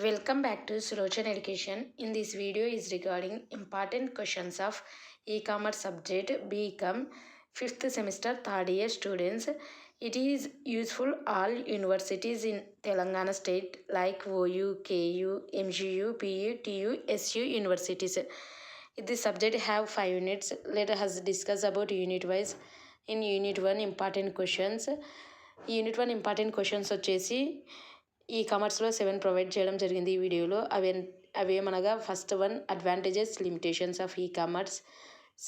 Welcome back to Sulochana Education. In this video is regarding important questions of e-commerce subject BCom 5th semester 3rd year students. It is useful all universities in Telangana state like OU, KU, MGU, PU, TU, SU universities. This subject have 5 units. Let us discuss about unit wise. In unit 1 important questions. Unit 1 important questions వచ్చేసి ఈ కామర్స్లో 7 provide చేయడం జరిగింది ఈ వీడియోలో. అవేమనగా first one advantages limitations of e commerce,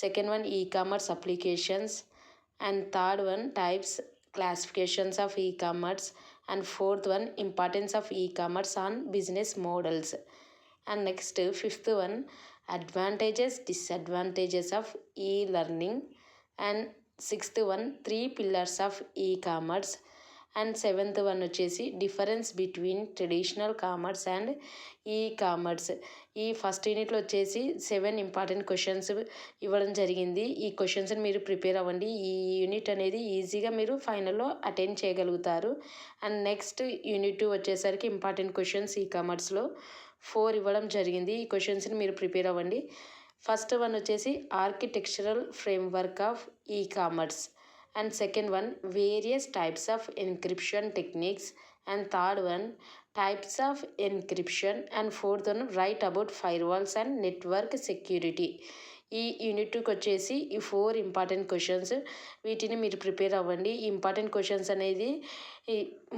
second one e commerce applications, and third one types classifications of e commerce, and fourth one importance of e commerce on business models, and next fifth one advantages disadvantages of e learning, and sixth one 3 pillars of e commerce, and seventh one వచ్చేసి difference between traditional commerce and e commerce. ఈ first యూనిట్లో వచ్చేసి 7 important questions ఇవ్వడం జరిగింది. ఈ క్వశ్చన్స్ని మీరు prepare అవ్వండి. ఈ యూనిట్ అనేది ఈజీగా మీరు ఫైనల్లో అటెండ్ చేయగలుగుతారు. అండ్ నెక్స్ట్ యూనిట్ 2 వచ్చేసరికి ఇంపార్టెంట్ క్వశ్చన్స్ ఈ కామర్స్లో 4 ఇవ్వడం జరిగింది. ఈ క్వశ్చన్స్ని మీరు ప్రిపేర్ అవ్వండి. ఫస్ట్ వన్ వచ్చేసి architectural framework of e commerce, and second one various types of encryption techniques, and third one types of encryption, and fourth one write about firewalls and network security. ఈ unit 2కి వచ్చేసి ఈ 4 important questions, వీటిని మీరు prepare అవ్వండి. ఈ important questions అనేది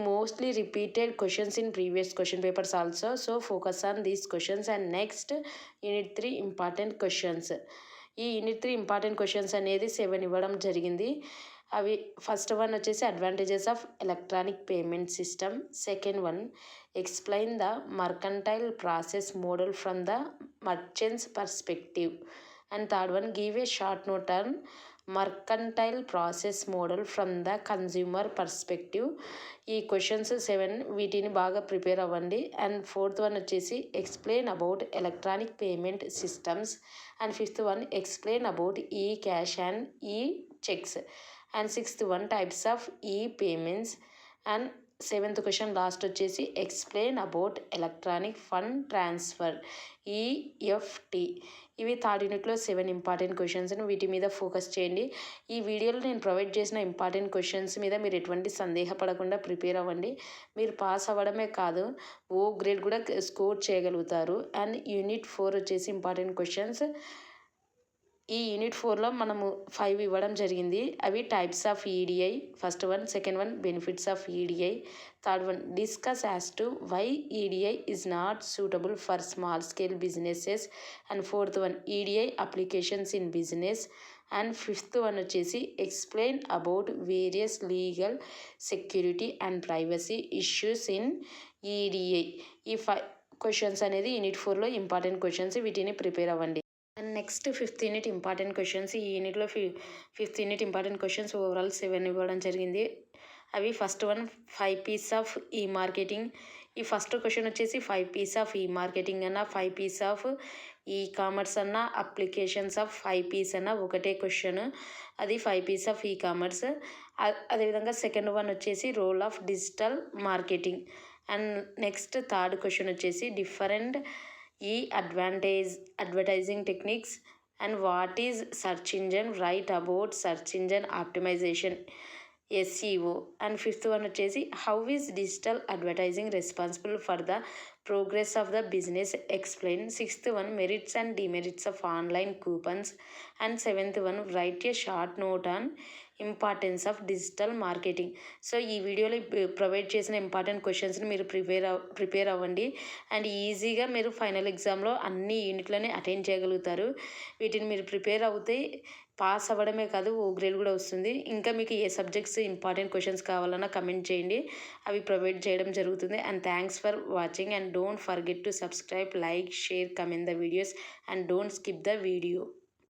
mostly repeated questions in previous question papers also, so focus on these questions. And next unit 3 important questions. ఈ యూనిట్ 3 ఇంపార్టెంట్ క్వశ్చన్స్ అనేది 7 ఇవ్వడం జరిగింది. అవి ఫస్ట్ వన్ వచ్చేసి advantages of electronic payment system, second one explain the mercantile process model from the merchants perspective, and third one give a short note on mercantile process model from the consumer perspective. ఈ questions 7, వీటిని బాగా prepare అవ్వండి. And fourth one వచ్చేసి explain about electronic payment systems, and fifth one explain about e cash and e cheques, and sixth one types of e payments, and seventh question last వచ్చేసి explain about electronic fund transfer EFT. ఇవి third యూనిట్లో 7 important questions. వీటి మీద focus చేయండి. ఈ వీడియోలో నేను provide చేసిన ఇంపార్టెంట్ క్వశ్చన్స్ మీద మీరు ఎటువంటి సందేహపడకుండా ప్రిపేర్ అవ్వండి. మీరు పాస్ అవ్వడమే కాదు, ఓ గ్రేడ్ కూడా స్కోర్ చేయగలుగుతారు. అండ్ యూనిట్ 4 వచ్చేసి ఇంపార్టెంట్ క్వశ్చన్స్. ఈ యూనిట్ 4లో మనము 5 ఇవ్వడం జరిగింది. అవి types of EDI, first one, second one benefits of EDI, third one discuss as to why EDI is not suitable for small scale businesses, and fourth one EDI applications in business, and fifth one వచ్చేసి explain about various legal security and privacy issues in EDI. ఈ 5 questions అనేది unit 4లో important questions. వీటిని prepare అవ్వండి. And next 5th unit important questions. ఈ యూనిట్లో 5th unit important questions overall 7 ఇవ్వడం జరిగింది. అవి first one 5 Ps of e marketing. ఈ ఫస్ట్ క్వశ్చన్ వచ్చేసి 5 పీస్ ఆఫ్ ఈ మార్కెటింగ్ అన్న, 5 పీస్ ఆఫ్ ఈ కామర్స్ అన్న, అప్లికేషన్స్ ఆఫ్ 5 పీస్ అన్న ఒకటే క్వశ్చన్. అది 5 పీస్ ఆఫ్ ఈ కామర్స్. అదేవిధంగా సెకండ్ వన్ వచ్చేసి role of digital marketing. And next third question వచ్చేసి different e advertising techniques, and what is search engine, write about search engine optimisation SEO. And fifth one వచ్చేసి how is digital advertising responsible for the progress of the business explain. Sixth one merits and demerits of online coupons, and seventh one right A short note on importance of digital marketing. So ఈ వీడియోలో provide చేసిన important క్వశ్చన్స్ని మీరు prepare అవ్వండి. And ఈజీగా మీరు final ఎగ్జామ్లో అన్ని యూనిట్లని అటెండ్ చేయగలుగుతారు. వీటిని మీరు ప్రిపేర్ అవుతే పాస్ అవ్వడమే కాదు, ఓ గ్రేడ్ కూడా వస్తుంది. ఇంకా మీకు ఏ సబ్జెక్ట్స్ ఇంపార్టెంట్ క్వశ్చన్స్ కావాలన్నా కమెంట్ చేయండి, అవి ప్రొవైడ్ చేయడం జరుగుతుంది. And thanks for watching, and don't forget to subscribe, like, share, comment the videos, and don't skip the video.